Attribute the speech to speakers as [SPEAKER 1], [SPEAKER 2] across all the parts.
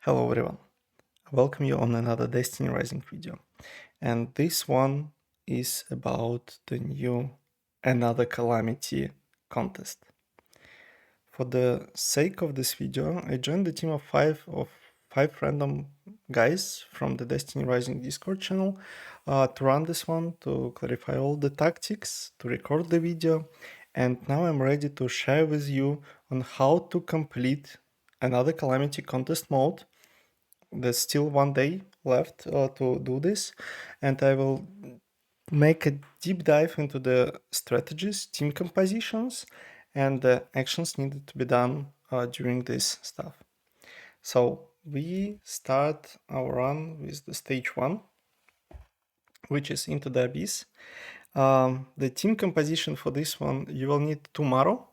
[SPEAKER 1] Hello everyone, I welcome you on another Destiny Rising video, and this one is about the new Another Calamity contest. For the sake of this video, I joined the team of five random guys from the Destiny Rising Discord channel to run this one, to clarify all the tactics, to record the video, and now I'm ready to share with you on how to complete another Calamity contest mode. There's still one day left to do this, and I will make a deep dive into the strategies, team compositions, and the actions needed to be done during this stuff. So we start our run with the stage 1, which is Into the Abyss. The team composition for this one, you will need 2 Marrow,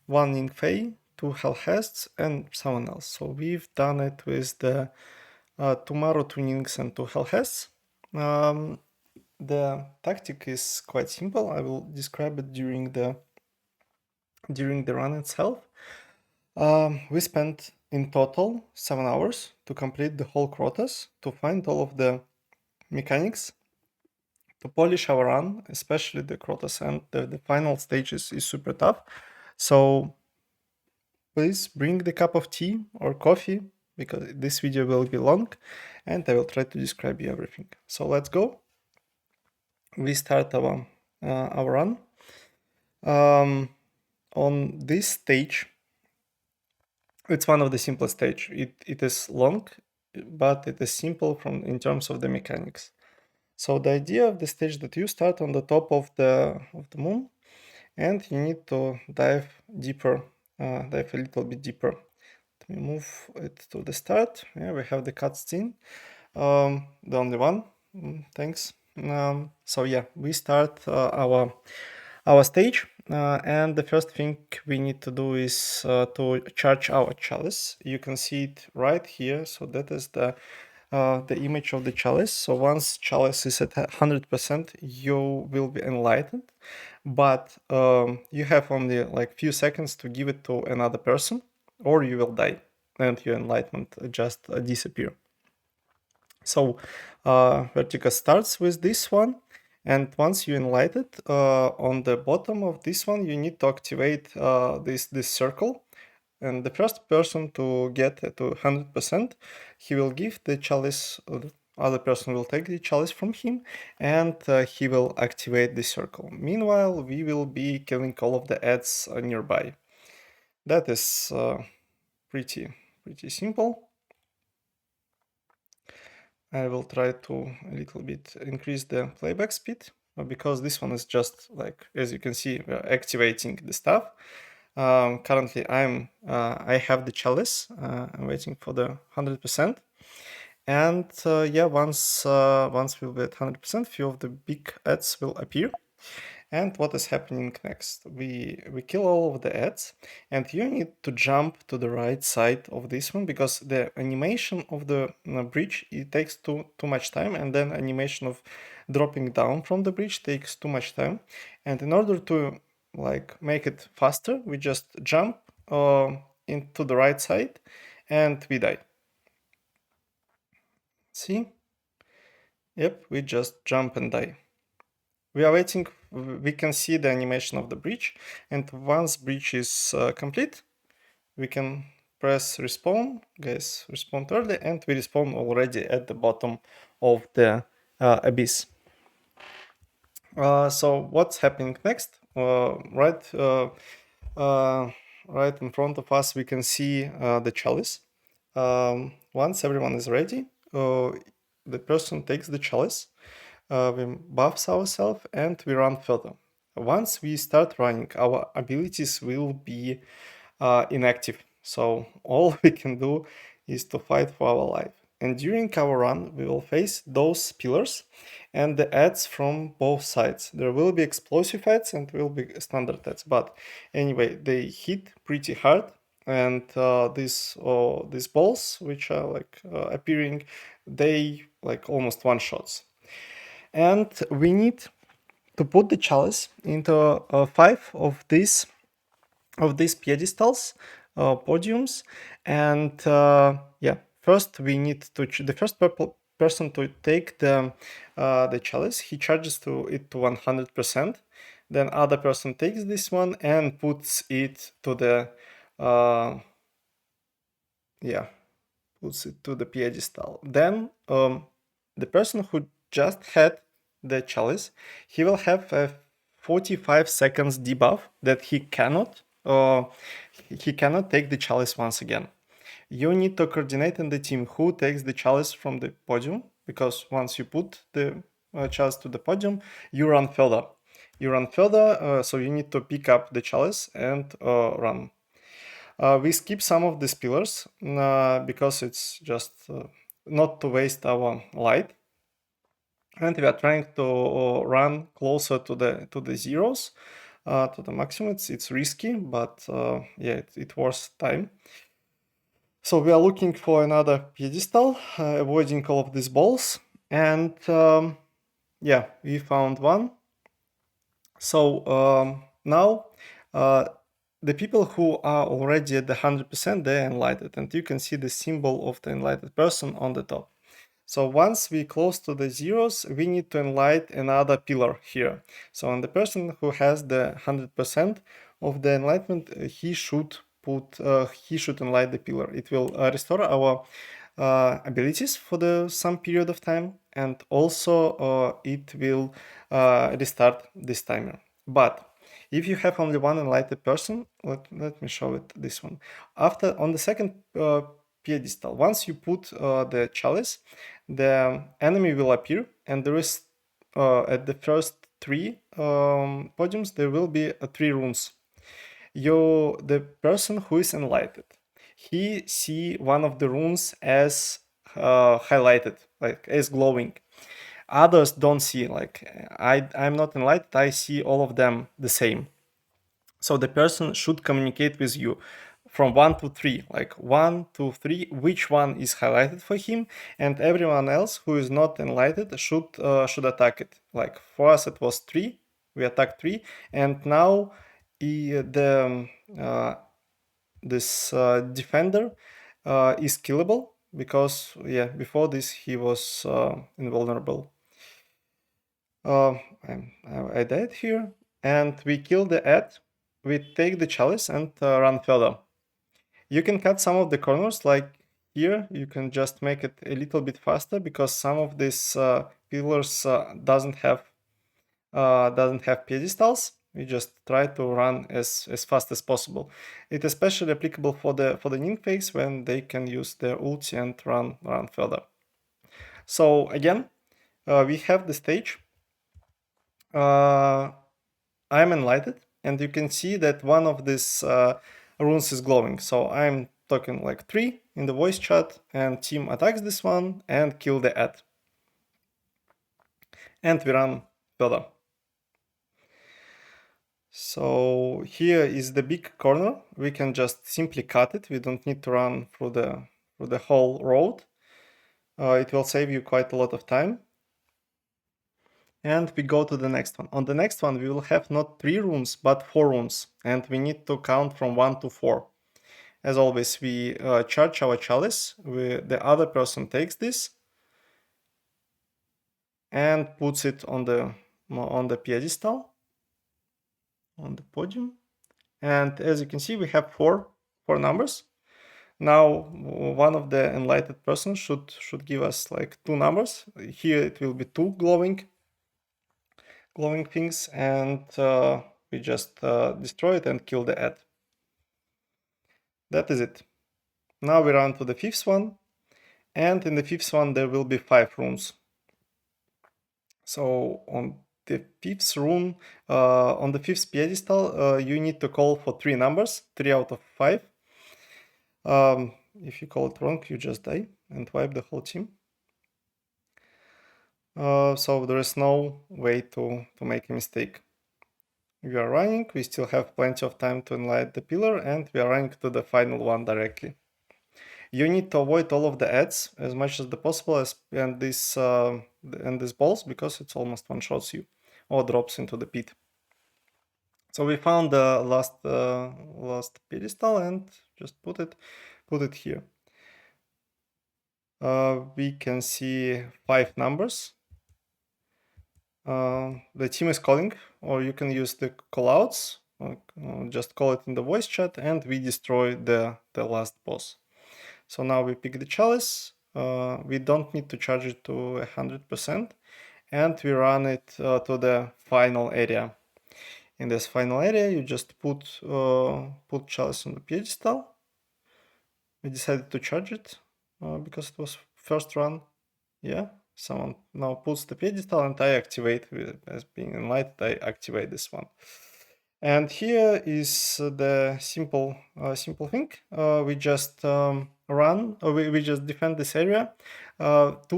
[SPEAKER 1] 1 Nymph, 2 Hellhests, and someone else. So we've done it with the 2 Marrow, 2 Nynx, and 2 Hellhests. The tactic is quite simple. I will describe it during the run itself. We spent in total 7 hours to complete the whole Crotas, to find all of the mechanics, to polish our run, especially the Crotas, and the final stages is super tough. So please bring the cup of tea or coffee, because this video will be long, and I will try to describe you everything. So let's go. We start our run. On this stage, it's one of the simplest stage. It is long, but it is simple in terms of the mechanics. So the idea of the stage that you start on the top of the moon, and you need to dive deeper, dive a little bit deeper. Let me move it to the start. Yeah, we have the cutscene, the only one. Thanks. So yeah, we start our stage, and the first thing we need to do is to charge our chalice. You can see it right here. So that is the image of the chalice. So once chalice is at 100%, you will be enlightened, but you have only like few seconds to give it to another person, or you will die and your enlightenment just disappear. So Vertica starts with this one, and once you enlight it, on the bottom of this one you need to activate this circle, and the first person to get to 100%, he will give the chalice, the other person will take the chalice from him, and he will activate the circle. Meanwhile, we will be killing all of the ads nearby. That is pretty simple. I will try to a little bit increase the playback speed, because this one is just like, as you can see, we are activating the stuff. Currently I have the chalice. I'm waiting for the 100%, and yeah, once we'll be at 100%, few of the big ads will appear. And what is happening next? We kill all of the ads, and you need to jump to the right side of this one, because the animation of the bridge, it takes too much time, and then animation of dropping down from the bridge takes too much time. And in order to like make it faster, we just jump into the right side, and we die. See? Yep, we just jump and die. We are waiting. We can see the animation of the bridge, and once bridge is complete, we can press respawn. Guys, respawn early, and we respawn already at the bottom of the abyss. So what's happening next? Right in front of us, we can see the chalice. Once everyone is ready, the person takes the chalice. We buffs ourselves, and we run further. Once we start running, our abilities will be inactive. So all we can do is to fight for our life. And during our run, we will face those pillars and the ads from both sides. There will be explosive ads and will be standard ads. But anyway, they hit pretty hard. And these balls, which are like appearing, they like almost one shots. And we need to put the chalice into 5 of these pedestals, podiums, and yeah, first we need to the first person to take the chalice. He charges it to 100%. Then other person takes this one and puts it to the puts it to the pedestal. Then the person who just had the chalice, he will have a 45 seconds debuff that he cannot take the chalice once again. You need to coordinate in the team who takes the chalice from the podium, because once you put the chalice to the podium, you run further. So you need to pick up the chalice and run. We skip some of these pillars because it's just not to waste our light, and we are trying to run closer to the zeros, to the maximum. It's risky, but yeah, it worth time. So we are looking for another pedestal, avoiding all of these balls, and yeah, we found one. So now the people who are already at the 100%, they're enlightened, and you can see the symbol of the enlightened person on the top. So once we close to the zeros, we need to enlighten another pillar here. So on the person who has the 100% of the enlightenment, he should enlighten the pillar. It will restore our abilities for some period of time, and also it will restart this timer. But if you have only one enlightened person, let me show it this one. On the second pedestal, once you put the chalice, the enemy will appear, and there is at the first three podiums there will be three runes. The person who is enlightened, he see one of the runes as highlighted, like as glowing. Others don't see, like I'm not enlightened, I see all of them the same. So the person should communicate with you from 1 to 3, like 1, 2, 3, which one is highlighted for him, and everyone else who is not enlightened should attack it. Like for us it was 3, we attacked 3, and now this defender is killable, because yeah, before this he was invulnerable. I died here, and we kill the ad. We take the chalice and run further. You can cut some of the corners, like here. You can just make it a little bit faster, because some of these pillars doesn't have pedestals. We just try to run as fast as possible. It's especially applicable for the Ning phase, when they can use their ulti and run further. So again, we have the stage. I'm enlightened, and you can see that one of these runes is glowing. So I'm talking like 3 in the voice chat, and team attacks this one and kill the ad. And we run further. So here is the big corner. We can just simply cut it. We don't need to run through the whole road. It will save you quite a lot of time. And we go to the next one. On the next one, we will have not 3 runes, but 4 runes, and we need to count from 1 to 4. As always, we charge our chalice. The other person takes this and puts it on the pedestal, on the podium. And as you can see, we have four numbers. Now, one of the enlightened person should give us like 2 numbers. Here it will be 2 glowing things, and we just destroy it and kill the ad. That is it. Now we run to the 5th one, and in the 5th one there will be 5 runes. So on the 5th rune, on the 5th pedestal, you need to call for 3 numbers, 3 out of 5. If you call it wrong, you just die and wipe the whole team. So there is no way to make a mistake. We are running, we still have plenty of time to enlighten the pillar, and we are running to the final one directly. You need to avoid all of the ads as much as possible, and these balls, because it's almost one-shots you or drops into the pit. So we found the last pedestal and just put it here. we can see 5 numbers. The team is calling, or you can use the callouts, just call it in the voice chat, and we destroy the last boss. So now we pick the chalice, we don't need to charge it to 100%, and we run it to the final area. In this final area, you just put chalice on the pedestal. We decided to charge it because it was first run. Yeah, someone now puts the pedestal, and I activate, as being enlightened, I activate this one. And here is the simple thing. We just run, we just defend this area. 2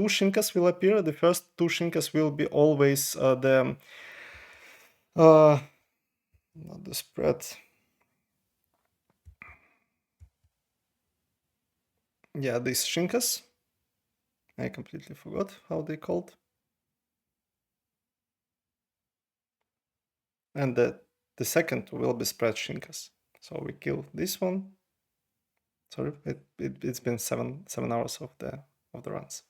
[SPEAKER 1] Shinkas will appear. The first 2 Shinkas will be always not the spread. Yeah, these Shinkas. I completely forgot how they called. And the second will be spread Shinkas. So we kill this one. Sorry, it's been 7 hours of the runs.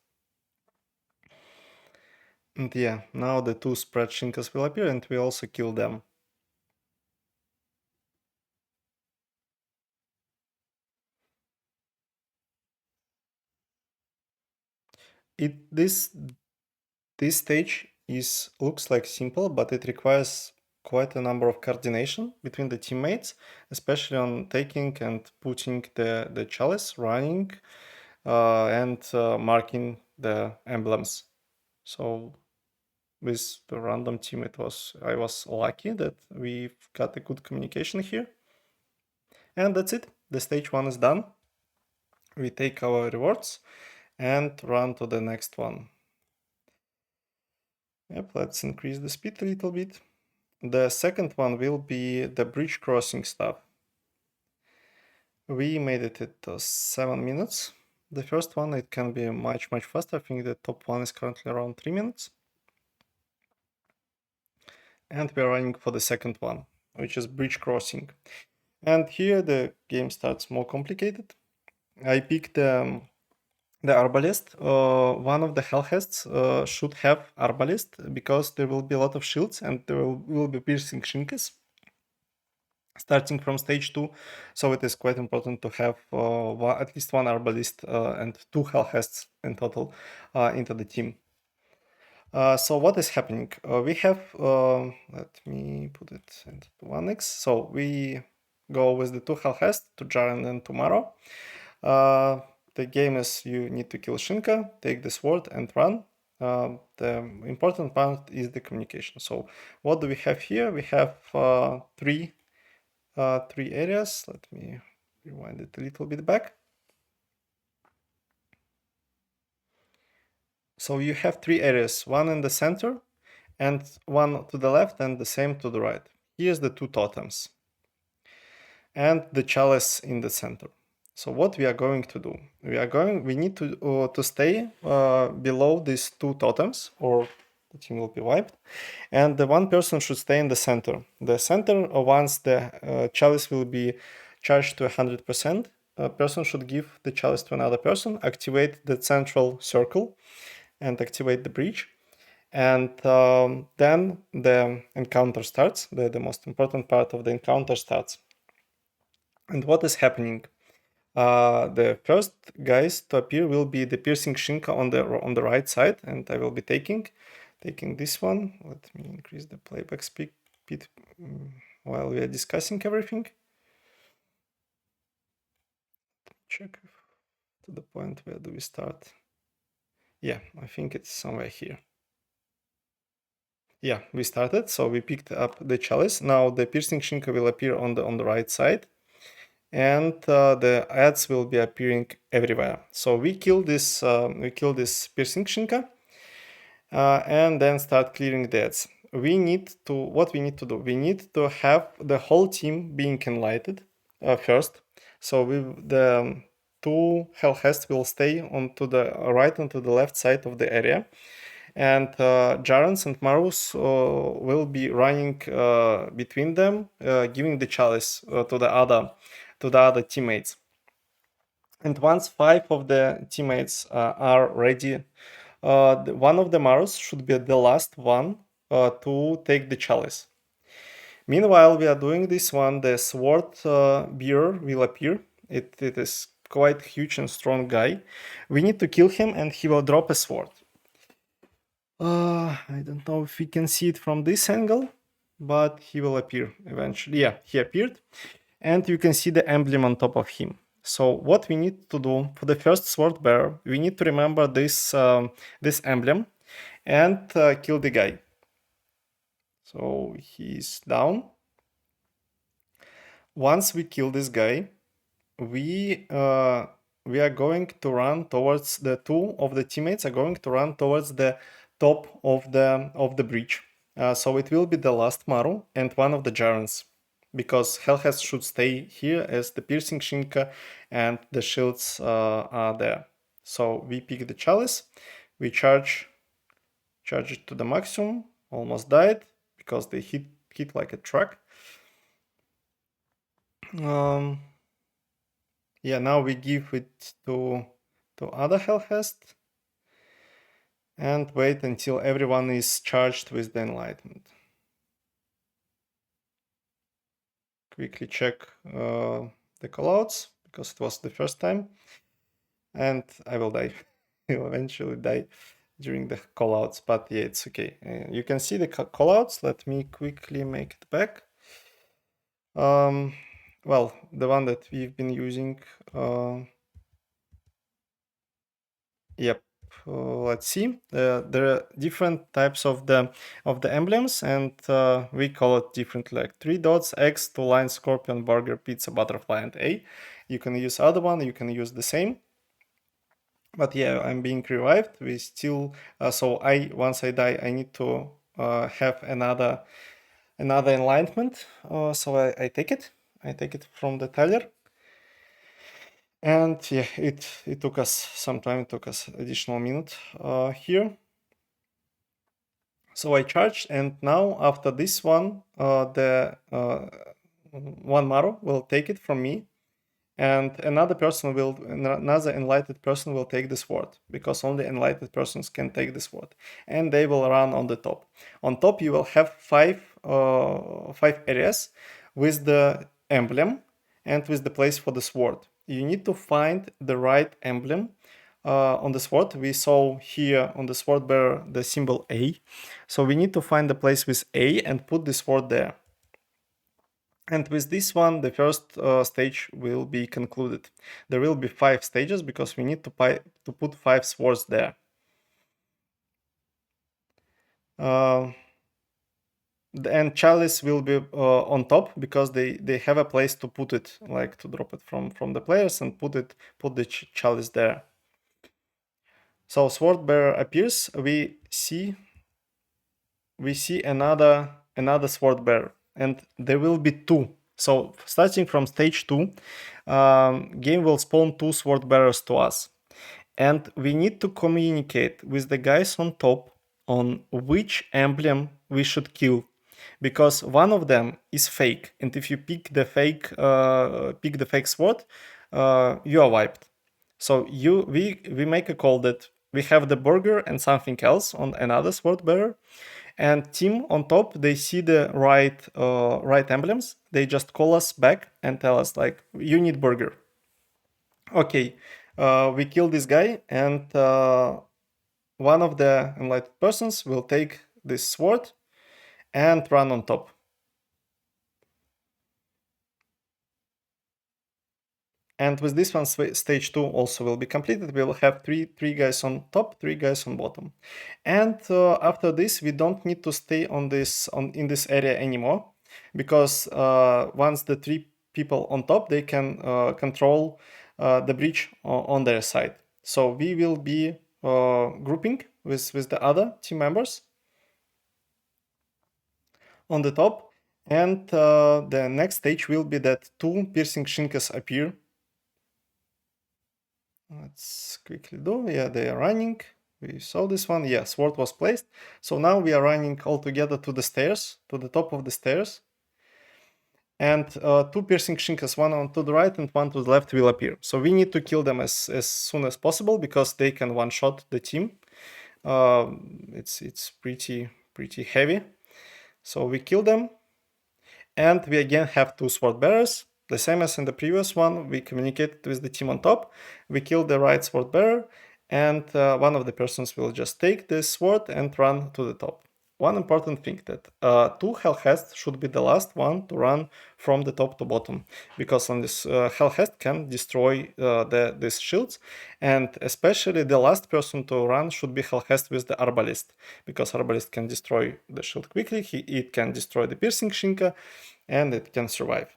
[SPEAKER 1] And yeah, now the 2 spread Shinkas will appear, and we also kill them. This stage looks like simple, but it requires quite a number of coordination between the teammates, especially on taking and putting the chalice, running, and marking the emblems. So with the random team, I was lucky that we've got a good communication here. And that's it. The stage 1 is done. We take our rewards and run to the next one. Yep, let's increase the speed a little bit. The second one will be the bridge crossing stuff. We made it at 7 minutes. The first one, it can be much faster. I think the top one is currently around 3 minutes. And we're running for the second one, which is bridge crossing. And here the game starts more complicated. I picked the arbalist. One of the hellhests should have arbalist, because there will be a lot of shields and there will be piercing shinkas starting from stage 2. So it is quite important to have at least 1 arbalist and 2 hellhests in total into the team. So what is happening? We have, let me put it into 1x. So we go with the 2 hellhests to Jaren and tomorrow. The game is you need to kill Shinka, take the sword, and run. The important part is the communication. So what do we have here? We have 3 areas. Let me rewind it a little bit back. So you have 3 areas, one in the center and one to the left and the same to the right. Here's the 2 totems and the chalice in the center. So what we are going to do? We need to stay below these 2 totems, or the team will be wiped, and the 1 person should stay in the center. The center, once the chalice will be charged to 100%, a person should give the chalice to another person, activate the central circle, and activate the bridge. And then the encounter starts. The most important part of the encounter starts. And what is happening? The first guys to appear will be the piercing Shinka on the right side, and I will be taking this one. Let me increase the playback speed while we are discussing everything. Check to the point, where do we start? Yeah, I think it's somewhere here. Yeah, we started, so we picked up the chalice. Now the piercing Shinka will appear on the right side, and the ads will be appearing everywhere. So we kill this piercing Shinka, and then start clearing the ads. What we need to do? We need to have the whole team being enlightened first. So the 2 hellhests will stay onto the right and to the left side of the area, and Jarens and Marus will be running between them, giving the chalice to the other teammates. And once 5 of the teammates are ready, one of the Marus should be the last one to take the chalice. Meanwhile, we are doing this one, the sword bearer will appear. It is quite huge and strong guy. We need to kill him and he will drop a sword. I don't know if we can see it from this angle, but he will appear eventually. Yeah, he appeared. And you can see the emblem on top of him. So what we need to do for the first sword bearer, we need to remember this, this emblem and kill the guy. So he's down. Once we kill this guy, we are going to run towards the two of the teammates are going to run towards the top of the bridge. So it will be the last Maru and one of the Jarans, because Hellheads should stay here as the piercing Shinka and the shields are there. So we pick the chalice, we charge it to the maximum. Almost died because they hit like a truck. Yeah, now we give it to other Hellhest and wait until everyone is charged with the enlightenment. Quickly check the callouts because it was the first time, and I will die. I will eventually die during the callouts, but yeah, it's okay. You can see the callouts. Let me quickly make it back. Well, the one that we've been using. Yep. Let's see. There are different types of the emblems, and we call it differently, like 3 dots, X, 2 lines, scorpion, burger, pizza, butterfly, and A. You can use other one. You can use the same. But yeah, I'm being revived. We still so once I die, I need to have another enlightenment. So I take it. I take it from the Tyler. And yeah, it took us some time. It took us additional minute here. So I charged, and now after this one, the one Maru will take it from me, and another enlightened person will take the sword, because only enlightened persons can take the sword, and they will run on the top. On top, you will have five areas with the emblem and with the place for the sword. You need to find the right emblem. On the sword, we saw here on the sword bearer the symbol A. So we need to find the place with A and put the sword there. And with this one, the first stage will be concluded. There will be 5 stages because we need to put 5 swords there. And chalice will be on top because they have a place to put it, like to drop it from the players and put the chalice there. So sword bearer appears. We see another sword bearer, and there will be 2. So starting from stage 2, game will spawn 2 sword bearers to us, and we need to communicate with the guys on top on which emblem we should kill, because one of them is fake, and if you pick the fake sword, you are wiped. So we make a call that we have the burger and something else on another sword bearer, and team on top, they see the right emblems. They just call us back and tell us like, you need burger. Okay, we kill this guy, and one of the enlightened persons will take this sword and run on top. And with this one, stage 2 also will be completed. We will have three guys on top, 3 guys on bottom. And after this, we don't need to stay in this area anymore, because once the 3 people on top, they can control the bridge on their side. So we will be grouping with the other team members on the top. And the next stage will be that 2 piercing shinkas appear. Let's quickly do. Yeah, they are running. We saw this one. Yeah, sword was placed. So now we are running all together to the stairs, to the top of the stairs. and two piercing Shinkas, one on to the right and one to the left, will appear. So we need to kill them as soon as possible because they can one-shot the team. It's pretty heavy. So we kill them, and we again have two sword bearers. The same as in the previous one, we communicated with the team on top. We kill the right sword bearer, and one of the persons will just take this sword and run to the top. One important thing that two Hellhest should be the last one to run from the top to bottom, because on this Hellhest can destroy these shields, and especially the last person to run should be Hellhest with the Arbalist, because Arbalist can destroy the shield quickly, it can destroy the piercing Shinka, and it can survive.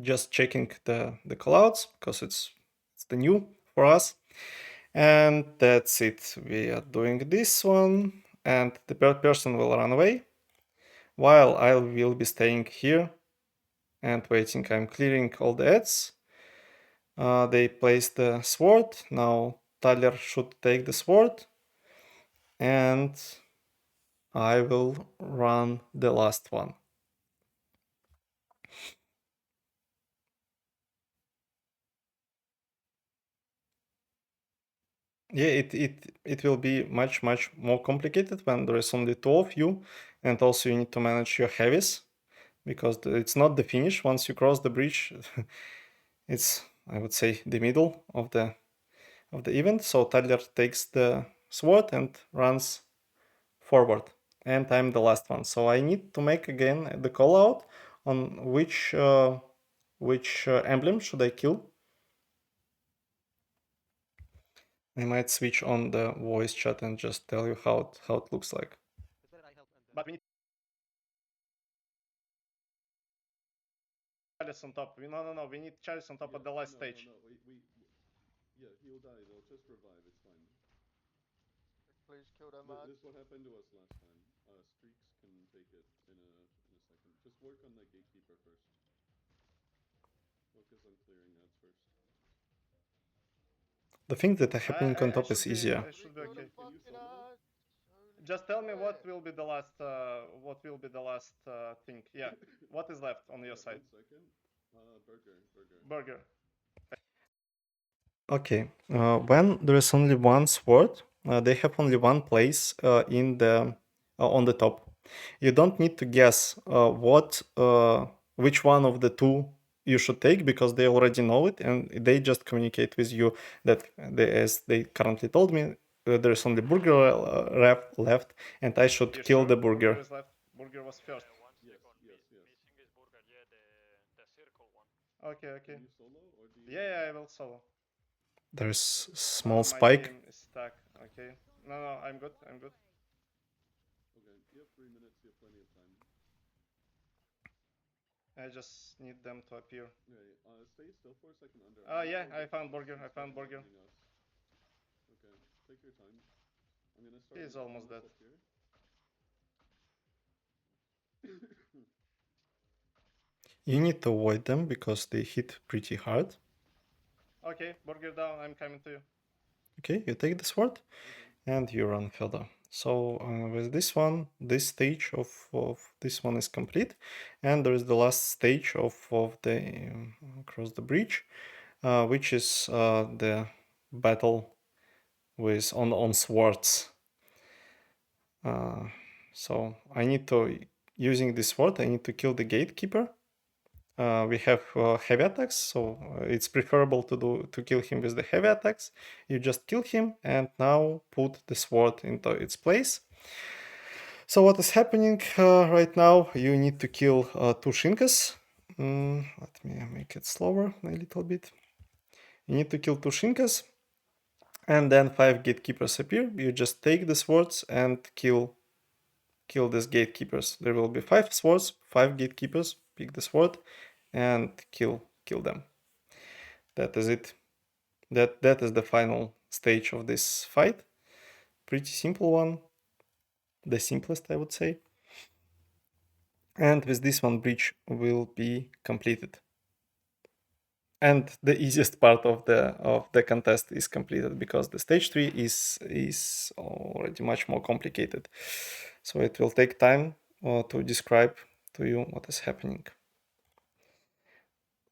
[SPEAKER 1] Just checking the callouts because it's the new for us. And that's it. We are doing this one, and the person will run away while I will be staying here and waiting. I'm clearing all the ads. They placed the sword. Now Tyler should take the sword, and I will run the last one. Yeah, it will be much more complicated when there is only two of you, and also you need to manage your heavies, because it's not the finish. Once you cross the bridge, it's, I would say, the middle of the event. So Tyler takes the sword and runs forward, and I'm the last one. So I need to make again the call out on which emblem should I kill. I might switch on the voice chat and just tell you how it looks like. But we need Charles on top. No. We need Charles on top at the last stage.
[SPEAKER 2] Yeah, he'll die. They'll just revive. It's fine.
[SPEAKER 3] Please kill them, man.
[SPEAKER 2] This is what happened to us last time. Streaks can take it in a second. Just work on the gatekeeper first. Focus on clearing ads first.
[SPEAKER 1] The thing that happening on top is
[SPEAKER 3] Please
[SPEAKER 1] easier.
[SPEAKER 3] kill the fucking ads.
[SPEAKER 1] Just tell me what
[SPEAKER 3] Shit.
[SPEAKER 1] will be the last thing. Yeah, what is left on your side?
[SPEAKER 2] 1 second. Burger.
[SPEAKER 1] Burger. Okay. When there is only one sword, they have only one place in the on the top. You don't need to guess which one of the two you should take, because they already know it and they just communicate with you that as they currently told me, there is only burger left, and I should kill the burger. Burger is left. Burger was first.
[SPEAKER 3] One
[SPEAKER 2] Yes.
[SPEAKER 3] Missing is burger. Yeah, the circle one.
[SPEAKER 1] Okay.
[SPEAKER 2] Can you solo or do you?
[SPEAKER 1] Yeah, I will solo. There's small spike. My game is stuck. Okay. No, I'm good.
[SPEAKER 2] Okay, you have 3 minutes. You have plenty of time.
[SPEAKER 1] I just need them to appear.
[SPEAKER 2] Okay, stay still for a second under.
[SPEAKER 1] Yeah, I found burger.
[SPEAKER 2] Okay, take your time. I'm gonna start.
[SPEAKER 1] He's almost dead. You need to avoid them because they hit pretty hard. Okay, burger down. I'm coming to you. Okay, you take the sword, and you run further. So with this one, this stage of this one is complete, and there is the last stage of the across the bridge, which is the battle with on swords. So I need to, using this sword, I need to kill the gatekeeper. We have heavy attacks, so it's preferable to kill him with the heavy attacks. You just kill him and now put the sword into its place. So what is happening right now? You need to kill two Shinkas. Let me make it slower a little bit. You need to kill two Shinkas, and then 5 gatekeepers appear. You just take the swords and kill these gatekeepers. There will be 5 swords, 5 gatekeepers. Pick the sword and kill them. That is it. That is the final stage of this fight. Pretty simple one. The simplest, I would say. And with this one, bridge will be completed. And the easiest part of the contest is completed, because the stage 3 is already much more complicated. So it will take time to describe to you what is happening.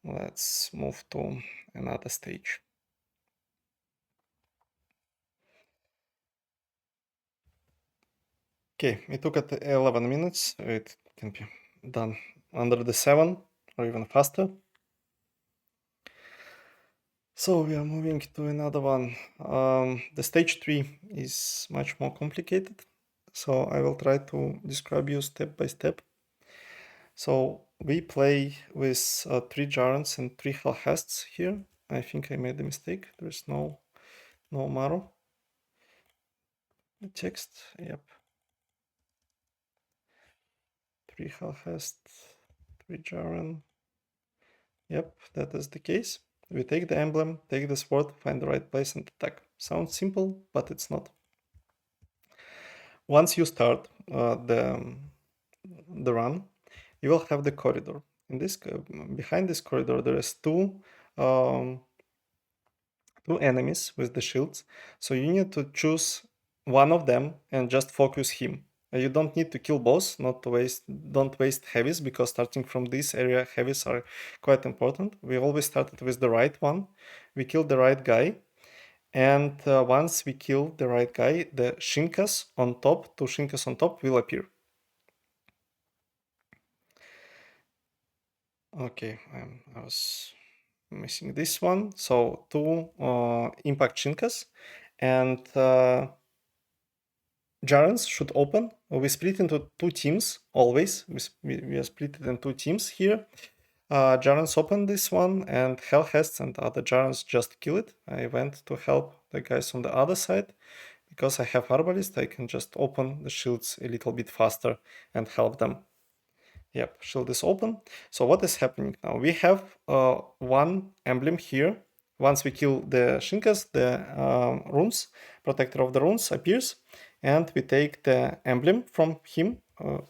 [SPEAKER 1] Let's move to another stage. Okay, it took it 11 minutes. It can be done under the 7 or even faster. So we are moving to another one. The stage 3 is much more complicated. So I will try to describe you step by step. So we play with 3 Jarons and 3 Hellhasts here. I think I made a mistake. There's no Maro. The text, yep. 3 Hellhast, 3 Jaron. Yep, that is the case. We take the emblem, take the sword, find the right place and attack. Sounds simple, but it's not. Once you start the run, you will have the corridor. In this behind this corridor, there is two enemies with the shields. So you need to choose one of them and just focus him. You don't need to kill both, don't waste heavies, because starting from this area, heavies are quite important. We always started with the right one. We killed the right guy. And once we kill the right guy, the Shinkas on top, 2 Shinkas on top will appear. Okay, I was missing this one. So 2 impact Shinkas and Jarons should open. We split into 2 teams always. We are split in 2 teams here. Jarons open this one and Hellhasts and other Jarons just kill it. I went to help the guys on the other side. Because I have Arbalist, I can just open the shields a little bit faster and help them. Yep, shield is open. So what is happening now? We have one emblem here. Once we kill the Shinkas, the runes, Protector of the Runes appears, and we take the emblem from him,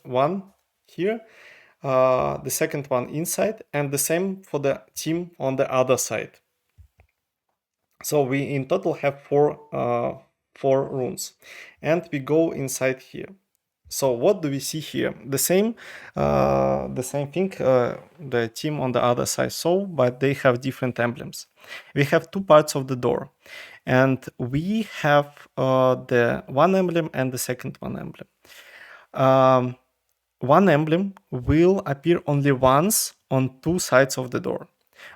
[SPEAKER 1] one here, the second one inside, and the same for the team on the other side. So we in total have four runes, and we go inside here. So what do we see here? The same thing. The team on the other side saw, but they have different emblems. We have 2 parts of the door, and we have the one emblem and the second one emblem. One emblem will appear only once on 2 sides of the door,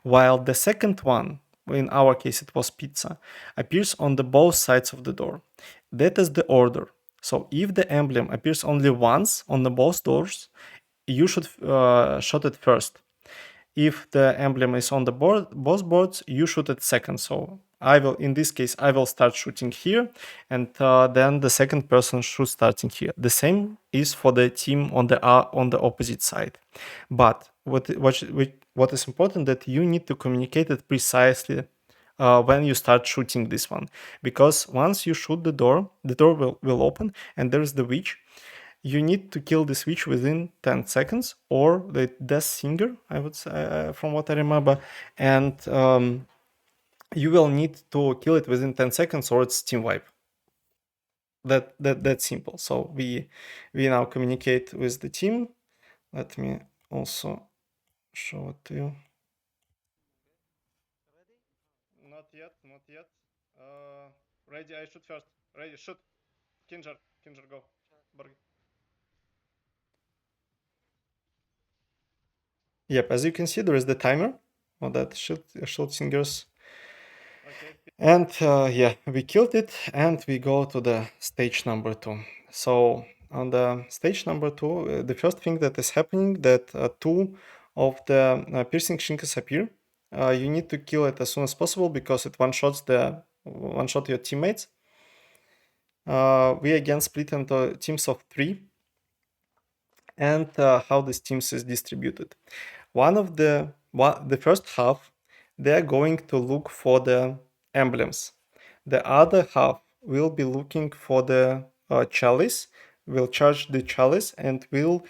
[SPEAKER 1] while the second one, in our case it was pizza, appears on the both sides of the door. That is the order. So if the emblem appears only once on the both doors, you should shot it first. If the emblem is on the both boards, you shoot it second. So in this case, I will start shooting here, and then the second person should starting here. The same is for the team on the opposite side. But what is important that you need to communicate it precisely when you start shooting this one, because once you shoot the door will open, and there is the witch. You need to kill this witch within 10 seconds, or the Death Singer, I would say, from what I remember, and you will need to kill it within 10 seconds, or it's team wipe. That's simple. So we now communicate with the team. Let me also show it to you. Not yet. Ready, I shoot first. Ready, shoot. Kinger, go. Yep, as you can see, there is the timer on that shield singers. Okay. And yeah, we killed it, and we go to the stage number 2. So on the stage number 2, the first thing that is happening, that 2 of the piercing Shinkas appear. You need to kill it as soon as possible, because it one-shot your teammates. We again split into teams of 3, and how this teams is distributed. The first half, they are going to look for the emblems. The other half will be looking for the chalice, will charge the chalice, and will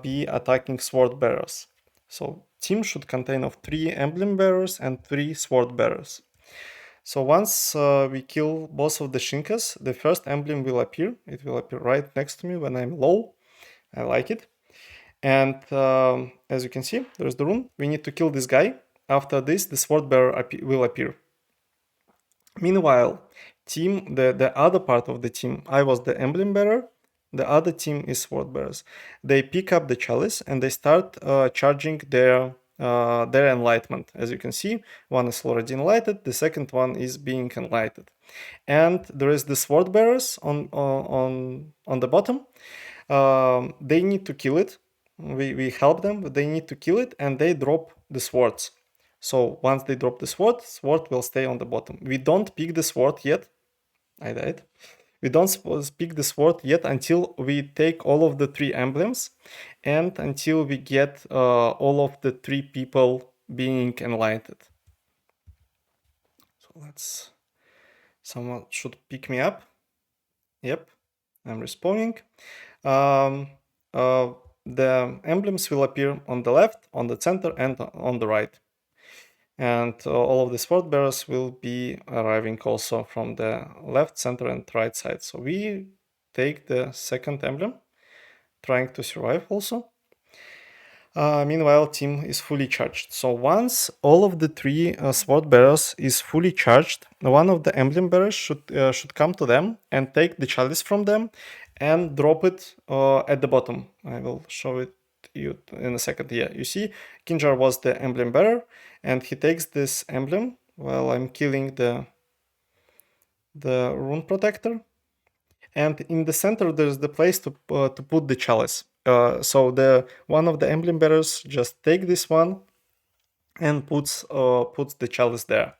[SPEAKER 1] be attacking sword bearers. So team should contain of 3 emblem bearers and 3 sword bearers. So once we kill both of the Shinkas, the first emblem will appear. It will appear right next to me when I'm low. I like it. And as you can see, there's the rune. We need to kill this guy. after this, the sword bearer will appear. Meanwhile, the other part of the team, I was the emblem bearer. The other team is sword bearers. They pick up the chalice and they start charging their enlightenment. As you can see, one is already enlightened, the second one is being enlightened. And there is the sword bearers on the bottom. They need to kill it. We help them, but they need to kill it, and they drop the swords. So once they drop the sword will stay on the bottom. We don't pick the sword yet. I died. We don't pick the sword yet until we take all of the 3 emblems and until we get all of the 3 people being enlightened. So someone should pick me up. Yep, I'm respawning. The emblems will appear on the left, on the center, and on the right. And all of the sword bearers will be arriving also from the left, center, and right side. So we take the second emblem, trying to survive also. Meanwhile, team is fully charged. So once all of the 3 sword bearers is fully charged, one of the emblem bearers should come to them and take the chalice from them and drop it at the bottom. I will show it you in a second. Yeah, you see, Kinjar was the emblem bearer, and he takes this emblem while I'm killing the rune protector. And in the center, there's the place to put the chalice. So one of the emblem bearers just take this one and puts the chalice there.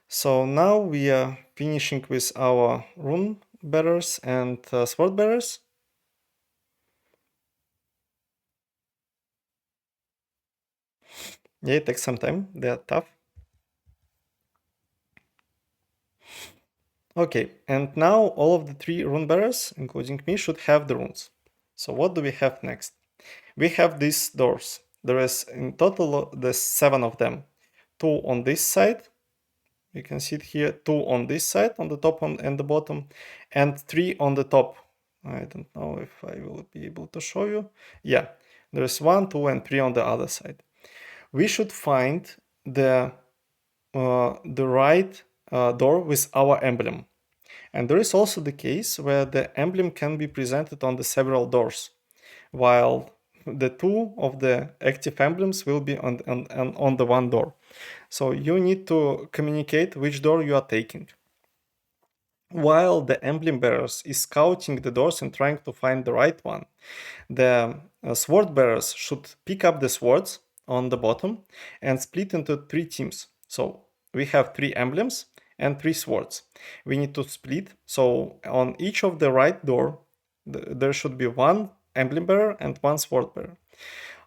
[SPEAKER 1] So now we are finishing with our rune bearers and sword bearers. Yeah, it takes some time. They are tough. Okay, and now all of the 3 rune bearers, including me, should have the runes. So what do we have next? We have these doors. There is in total there's 7 of them. 2 on this side. You can see it here. 2 on this side, on the top and the bottom, and 3 on the top. I don't know if I will be able to show you. Yeah, there's 1, 2, and 3 on the other side. We should find the right door with our emblem. And there is also the case where the emblem can be presented on the several doors, while the 2 of the active emblems will be on the one door. So you need to communicate which door you are taking. While the emblem bearers is scouting the doors and trying to find the right one, the sword bearers should pick up the swords on the bottom and split into 3 teams. So we have 3 emblems and 3 swords. We need to split. So on each of the right door, there should be 1 emblem bearer and 1 sword bearer.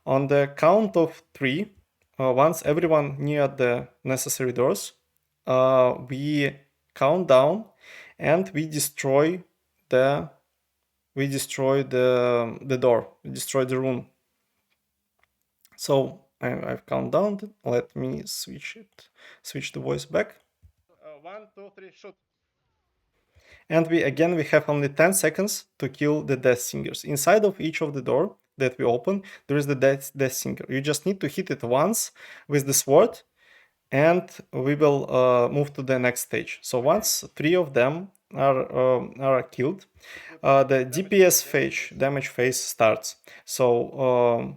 [SPEAKER 1] On the count of 3, once everyone near the necessary doors, we count down and we destroy the door. We destroy the rune. So I've count down. Let me switch the voice back. 1, 2, 3, shoot. And we have only 10 seconds to kill the Death Singers. Inside of each of the door that we open, there is the Death Singer. You just need to hit it once with the sword, and we will move to the next stage. So once 3 of them are killed, the DPS phase, damage phase, starts. So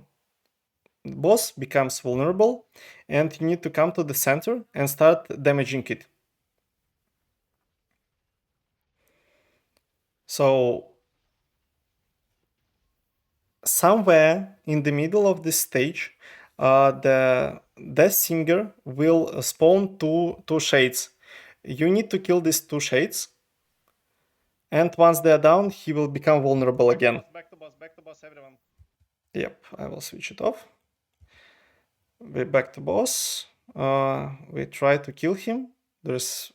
[SPEAKER 1] the boss becomes vulnerable, and you need to come to the center and start damaging it. So somewhere in the middle of this stage, the Death Singer will spawn two shades. You need to kill these 2 shades, and once they're down, he will become vulnerable again. Back to boss, everyone. Yep, I will switch it off. We're back to boss. We try to kill him. There's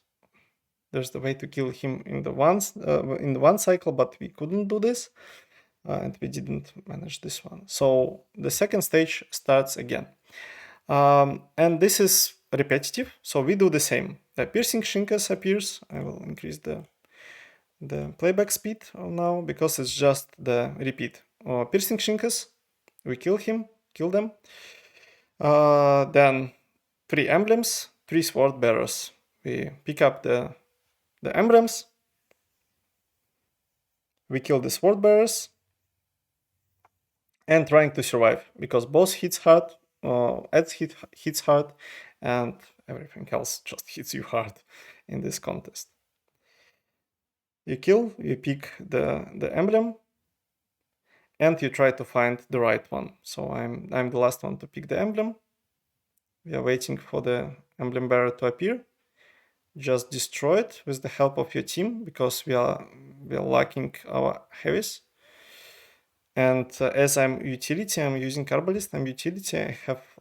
[SPEAKER 1] the way to kill him in the one cycle, but we couldn't do this, and we didn't manage this one. So the second stage starts again, and this is repetitive. So we do the same. The piercing Shinkas appears. I will increase the playback speed now because it's just the repeat. Piercing Shinkas, we kill them. Then 3 emblems, 3 sword bearers. We pick up the emblems, we kill the sword bearers, and trying to survive, because boss hits hard, ads hits hard, and everything else just hits you hard in this contest. You kill, you pick the emblem, and you try to find the right one. So I'm the last one to pick the emblem. We are waiting for the emblem bearer to appear. Just destroy it with the help of your team, because we are lacking our heavies. And as I'm utility, I'm using Arbalist, I'm utility,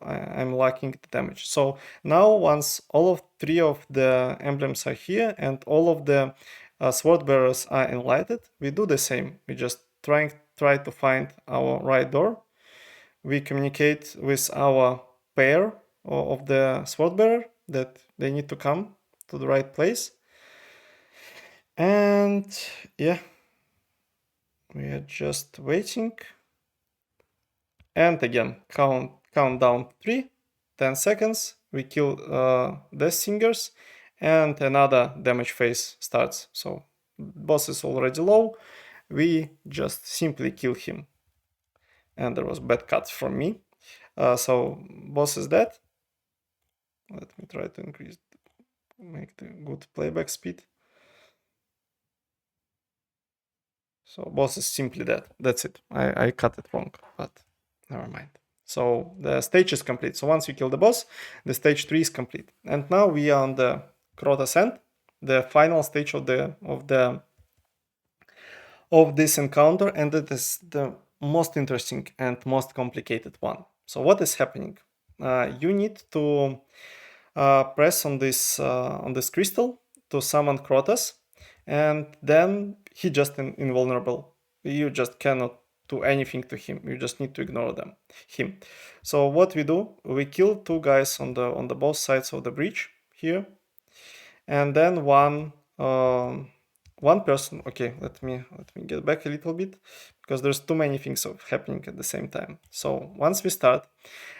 [SPEAKER 1] I'm lacking the damage. So now once all of 3 of the emblems are here and all of the sword bearers are enlightened, we do the same. We just try to find our right door. We communicate with our pair of the sword bearer that they need to come to the right place. And yeah, we are just waiting. And again, count down 3, 10 seconds, we kill Death Singers, and another damage phase starts. So boss is already low, we just simply kill him. And there was bad cuts from me. So boss is dead. Let me try to make the good playback speed. So boss is simply dead. That's it. I cut it wrong, but never mind. So the stage is complete. So once you kill the boss, the stage 3 is complete. And now we are on the Crota Ascent, the final stage of this encounter, and it is the most interesting and most complicated one. So what is happening? You need to press on this crystal to summon Crotas, and then he just invulnerable. You just cannot do anything to him. You just need to ignore him. So what we do, we kill 2 guys on the both sides of the bridge here, and then one person. Okay, let me get back a little bit, because there's too many things happening at the same time. So once we start,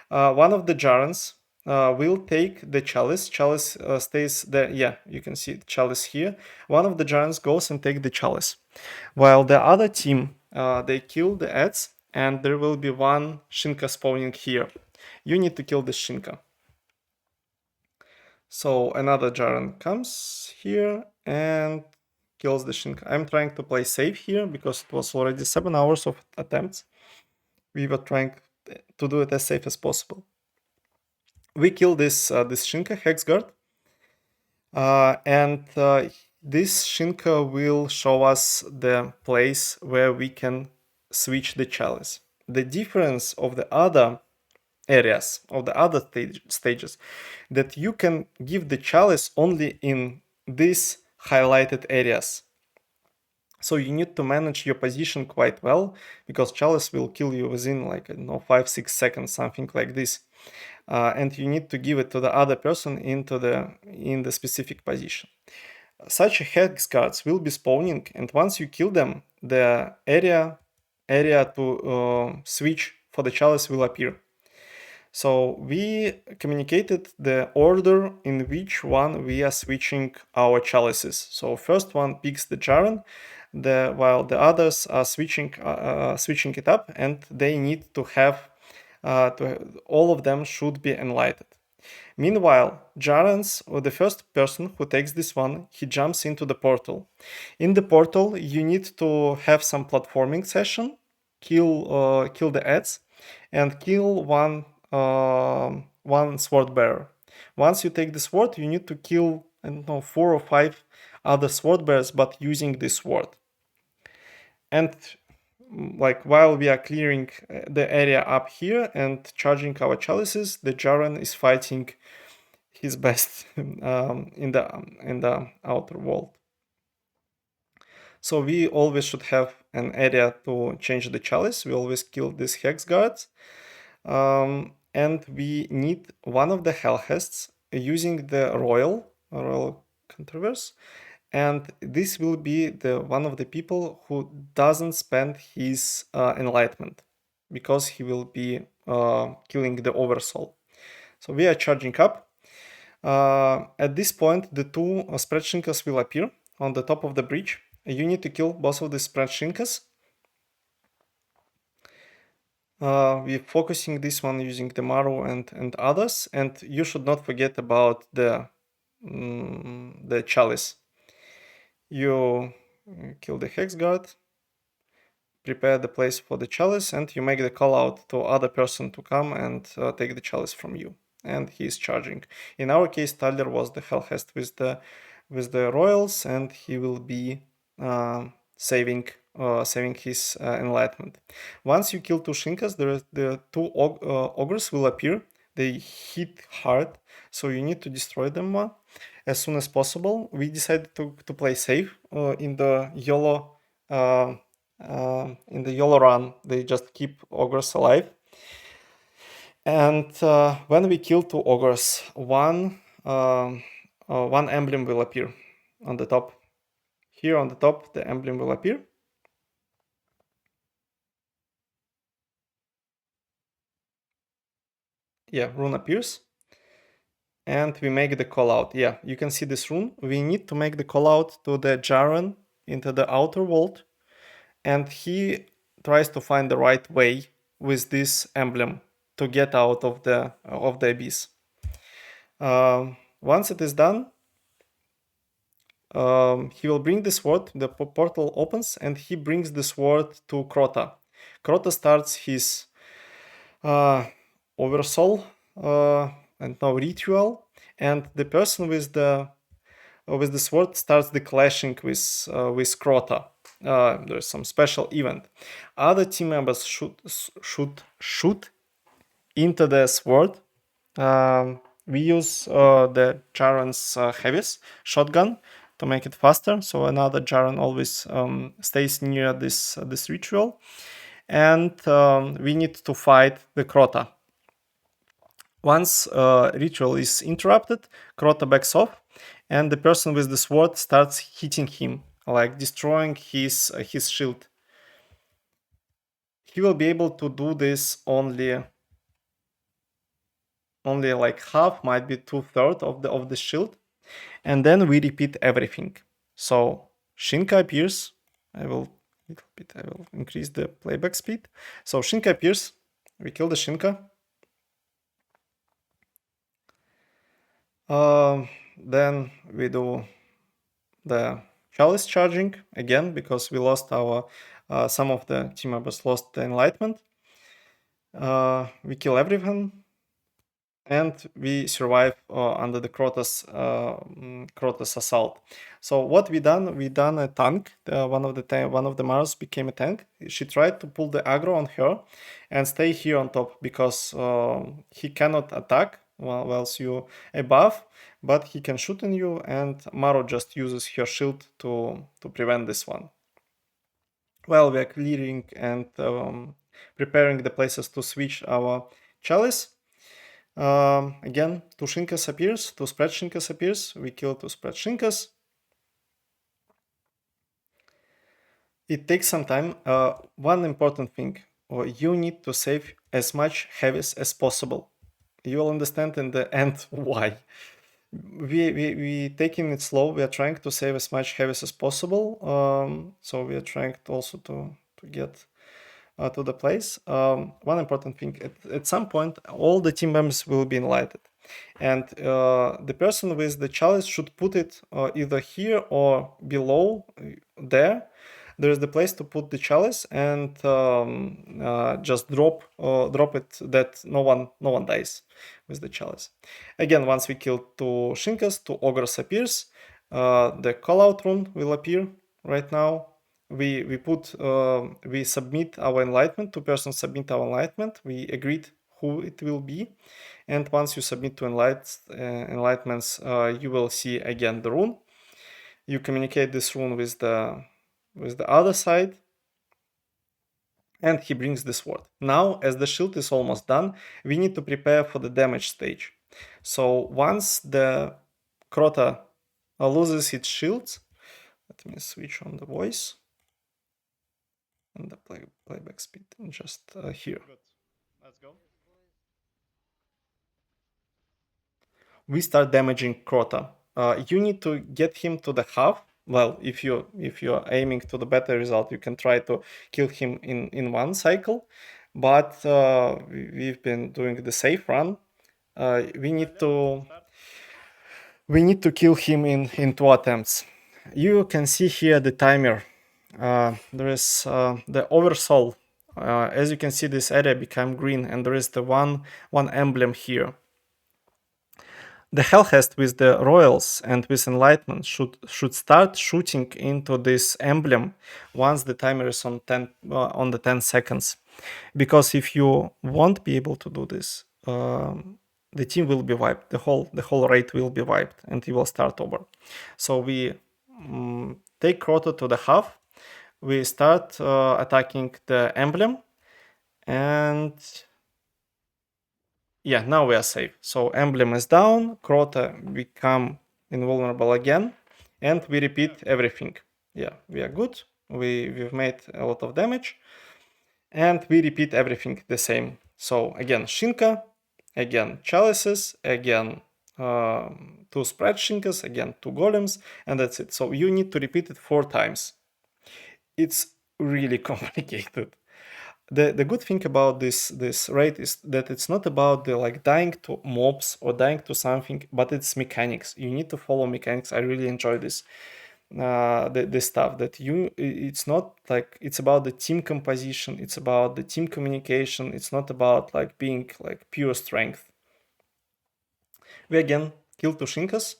[SPEAKER 1] one of the Jarans will take the chalice. Chalice stays there. Yeah, you can see the chalice here. One of the Jarans goes and take the chalice, while the other team they kill the ads, and there will be one Shinka spawning here. You need to kill the Shinka. So another Jaran comes here and kills the Shinka. I'm trying to play safe here, because it was already 7 hours of attempts. We were trying to do it as safe as possible. We kill this Shinka Hexguard, and this Shinka will show us the place where we can switch the chalice. The difference of the other areas, of the other stages, that you can give the chalice only in these highlighted areas. So you need to manage your position quite well, because chalice will kill you within, like, I don't know, 5-6 seconds, something like this. And you need to give it to the other person in the specific position. Such hex guards will be spawning, and once you kill them, the area to switch for the chalice will appear. So we communicated the order in which one we are switching our chalices. So first one picks the Jaren, while the others are switching it up, and they need to have all of them should be enlightened. Meanwhile, Jarens, or the first person who takes this one, he jumps into the portal. In the portal, you need to have some platforming session, kill the ads, and kill one sword bearer. Once you take the sword, you need to kill, I don't know, 4 or 5 other sword bearers, but using this sword. And like, while we are clearing the area up here and charging our chalices, the Jaren is fighting his best in the outer world. So we always should have an area to change the chalice. We always kill these hex guards. And we need one of the Hellhests using the Royal Controverse. And this will be one of the people who doesn't spend his enlightenment, because he will be killing the Oversoul. So we are charging up. At this point, the two spreadshinkas will appear on the top of the bridge. You need to kill both of the spreadshinkas. We're focusing this one using the Maru and others, and you should not forget about the chalice. You kill the hex guard, prepare the place for the chalice, and you make the call out to other person to come and take the chalice from you. And he is charging. In our case, Tyler was the Hellhest with the royals, and he will be saving his enlightenment. Once you kill two Shinkas, the two ogres will appear. They hit hard, so you need to destroy them as soon as possible. We decided to play safe in the YOLO run. They just keep ogres alive. And when we kill two ogres, one emblem will appear on the top. Here on the top, the emblem will appear. Yeah, rune appears. And we make the call out. Yeah, you can see this rune. We need to make the call out to the Jaren into the outer vault. And he tries to find the right way with this emblem to get out of the abyss. Once it is done, he will bring the sword. The portal opens, and he brings the sword to Crota. Crota starts his oversoul and now ritual, and the person with the sword starts the clashing with Crota. There's some special event. Other team members shoot into the sword. We use the Jaren's heavies shotgun to make it faster. So another Jaren always stays near this ritual, and we need to fight the Crota. Once ritual is interrupted, Crota backs off, and the person with the sword starts hitting him, like destroying his shield. He will be able to do this only like half, might be 2/3 of the shield, and then we repeat everything. So Shinka appears. I will increase the playback speed. So Shinka appears. We kill the Shinka. Then we do the chalice charging again, because we lost our some of the team members lost the enlightenment. We kill everyone, and we survive under the Crota's assault. So what we done? We done a tank. One of the Mars became a tank. She tried to pull the aggro on her and stay here on top, because he cannot attack whilst you above, but he can shoot on you, and Maru just uses her shield to prevent this one. While we are clearing and preparing the places to switch our chalice, again, two Shinkas appears, two spread Shinkas appears. We kill two spread Shinkas. It takes some time. One important thing, you need to save as much heavies as possible. You will understand in the end why. We taking it slow. We are trying to save as much heavies as possible. So we are trying to also to get to the place. One important thing, at some point, all the team members will be enlightened. And the person with the chalice should put it either here or below there. There's the place to put the chalice, and just drop it that no one dies with the chalice. Again, once we kill two Shinkas, two ogres appears. The callout rune will appear right now. We submit our enlightenment. Two persons submit our enlightenment. We agreed who it will be, and once you submit to enlightenments, you will see again the rune. You communicate this rune with the other side, and he brings the sword. Now, as the shield is almost done, we need to prepare for the damage stage. So once the Crota loses its shields, let me switch on the voice and the playback speed just here.
[SPEAKER 2] Good. Let's go.
[SPEAKER 1] we start damaging Crota. You need to get him to the half. Well, if you're aiming to the better result, you can try to kill him in one cycle, but we've been doing the safe run. We need to kill him in 2 attempts. You can see here the timer. There is the oversoul. As you can see, this area become green, and there is the one emblem here. The Hellhest with the Royals and with Enlightenment should start shooting into this emblem once the timer is on the 10 seconds. Because if you won't be able to do this, the team will be wiped. The whole raid will be wiped, and you will start over. So we take Crota to the half. We start attacking the emblem, and yeah, now we are safe. So emblem is down, Crota become invulnerable again, and we repeat everything. Yeah, we are good. We've made a lot of damage, and we repeat everything the same. So again, Shinka, again chalices, again 2 spread Shinkas, again 2 golems, and that's it. So you need to repeat it 4 times. It's really complicated. The good thing about this raid is that it's not about the like dying to mobs or dying to something, but it's mechanics. You need to follow mechanics. I really enjoy this this stuff that it's not like it's about the team composition, it's about the team communication, it's not about like being like pure strength. We again kill 2 Shinkas,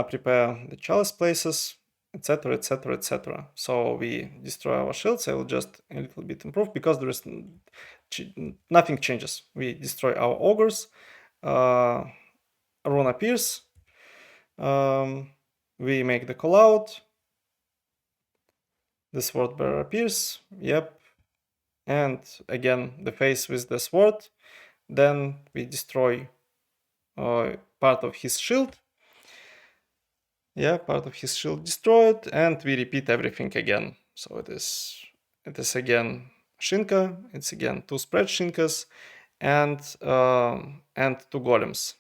[SPEAKER 1] prepare the chalice places, etc, etc, etc. So we destroy our shields. I will just a little bit improve because there is nothing changes. We destroy our ogres, rune appears, we make the call out, the sword bearer appears, yep, and again the face with the sword. Then we destroy part of his shield. Yeah, part of his shield destroyed, and we repeat everything again. So it is again Shinka, it's again 2 spread Shinkas, and 2 golems.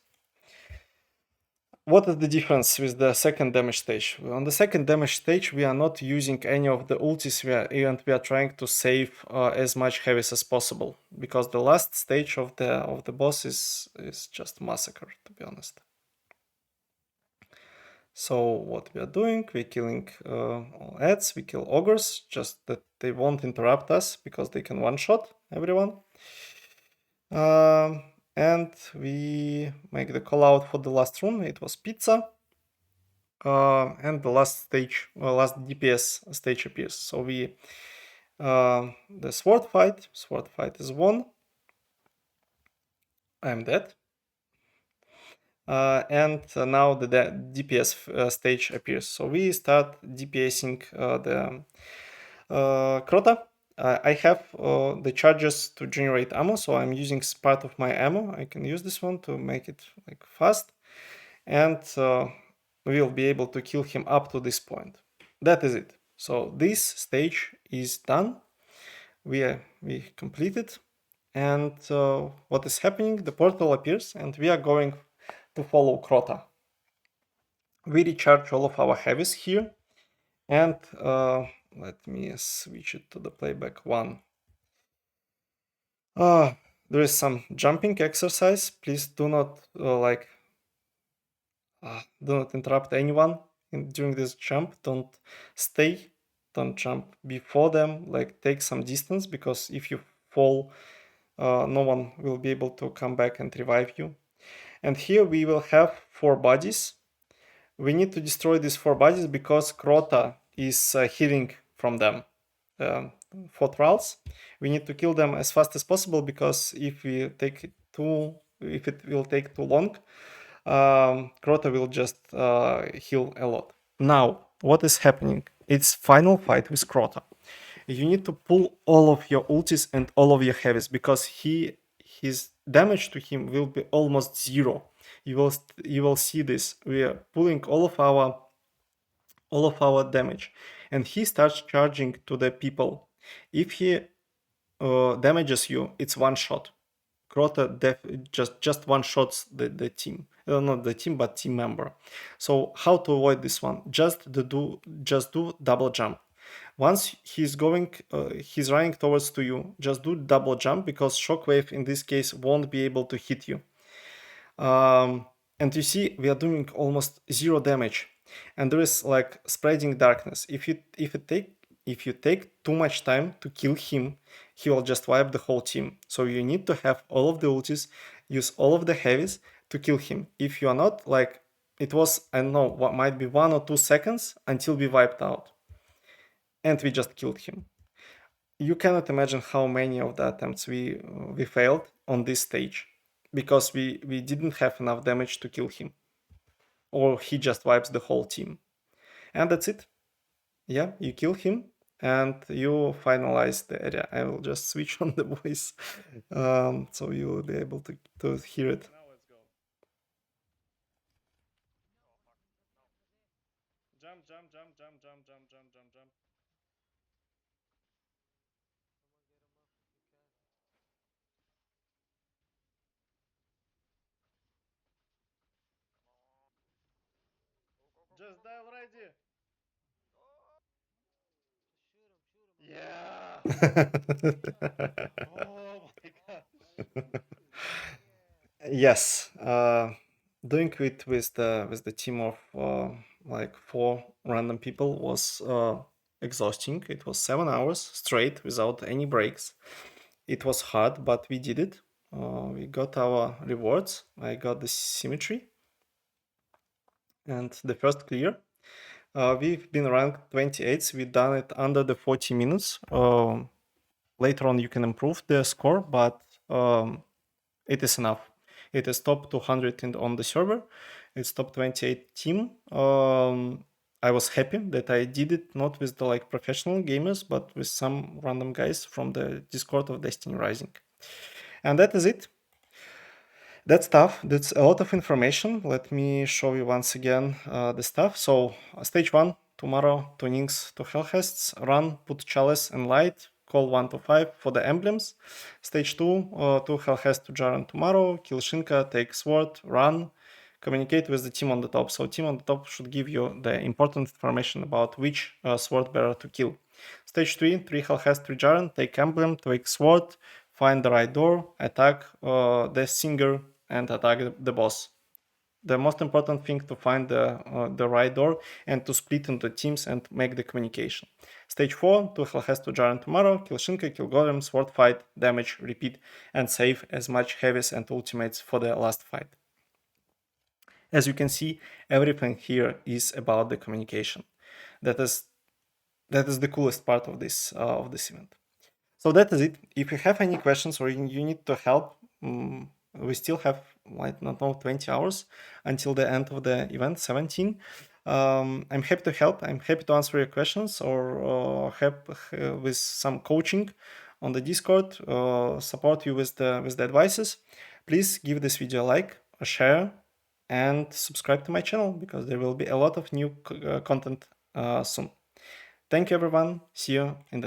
[SPEAKER 1] What is the difference with the second damage stage? On the second damage stage, we are not using any of the ultis, we are trying to save as much heavies as possible, because the last stage of the boss is just massacre, to be honest. So what we are doing, we're killing all ads, we kill ogres, just that they won't interrupt us because they can one-shot everyone. And we make the call out for the last rune, it was pizza. And the last stage, last DPS stage appears. So we, the sword fight is won. I'm dead. And now the DPS stage appears. So we start DPSing the Crota. I have the charges to generate ammo, so I'm using part of my ammo. I can use this one to make it like fast, and we'll be able to kill him up to this point. That is it. So this stage is done. We completed, and what is happening? The portal appears, and we are going to follow Crota. We recharge all of our heavies here, and let me switch it to the playback 1. There is some jumping exercise. Please do not do not interrupt anyone during this jump. Don't stay. Don't jump before them. Like, take some distance, because if you fall, no one will be able to come back and revive you. And here we will have 4 bodies. We need to destroy these 4 bodies because Crota is healing from them. 4 trials. We need to kill them as fast as possible, because if it will take too long, Crota will just heal a lot. Now, what is happening? It's final fight with Crota. You need to pull all of your ultis and all of your heavies, because his damage to him will be almost 0. You will see this. We are pulling all of our damage, and he starts charging to the people. If he damages you, it's one shot. Crota just one shots the team, not the team, but team member. So how to avoid this one? Just do double jump. Once he's running towards to you, just do double jump, because shockwave in this case won't be able to hit you. And you see, we are doing almost 0 damage, and there is like spreading darkness. If you take too much time to kill him, he will just wipe the whole team. So you need to have all of the ultis, use all of the heavies to kill him. If you are not, like, it was, I don't know, what might be 1 or 2 seconds until we wiped out, and we just killed him. You cannot imagine how many of the attempts we failed on this stage, because we didn't have enough damage to kill him, or he just wipes the whole team. And that's it. Yeah, you kill him and you finalize the area. I will just switch on the voice, so you will be able to hear it.
[SPEAKER 2] Now let's go. Jump, jump, jump, jump, jump, jump, jump, jump, jump. Just die already. Yeah. Oh my god.
[SPEAKER 1] Yes, doing it with the team of like 4 random people was exhausting. It was 7 hours straight without any breaks. It was hard, but we did it. We got our rewards. I got the symmetry and the first clear. We've been ranked 28th. We've done it under the 40 minutes. Later on, you can improve the score, but it is enough. It is top 200 on the server. It's top 28 team. I was happy that I did it not with the like professional gamers, but with some random guys from the Discord of Destiny Rising. And that is it. That's tough. That's a lot of information. Let me show you once again the stuff. So stage 1, tomorrow, 2 Nings, 2 Hellhests, run, put Chalice and Light, call 1 to 5 for the emblems. Stage 2, 2 Hellhest to Jaren tomorrow, kill Shinka, take Sword, run, communicate with the team on the top. So team on the top should give you the important information about which sword bearer to kill. Stage 3, 3 Hellhest, 3 Jaren, take emblem, take Sword, find the right door, attack the Singer, and attack the boss. The most important thing to find the right door and to split into teams and make the communication. Stage 4, 2 Hellhest to Jaren tomorrow, kill Shinka, kill Golem, sword fight, damage, repeat, and save as much heavies and ultimates for the last fight. As you can see, everything here is about the communication. That is the coolest part of this event. So that is it. If you have any questions or you need to help, we still have like, not know, 20 hours until the end of the event, 17. I'm happy to help. I'm happy to answer your questions or help with some coaching on the Discord, support you with the advices. Please give this video a like, a share, and subscribe to my channel, because there will be a lot of new content soon. Thank you, everyone. See you in the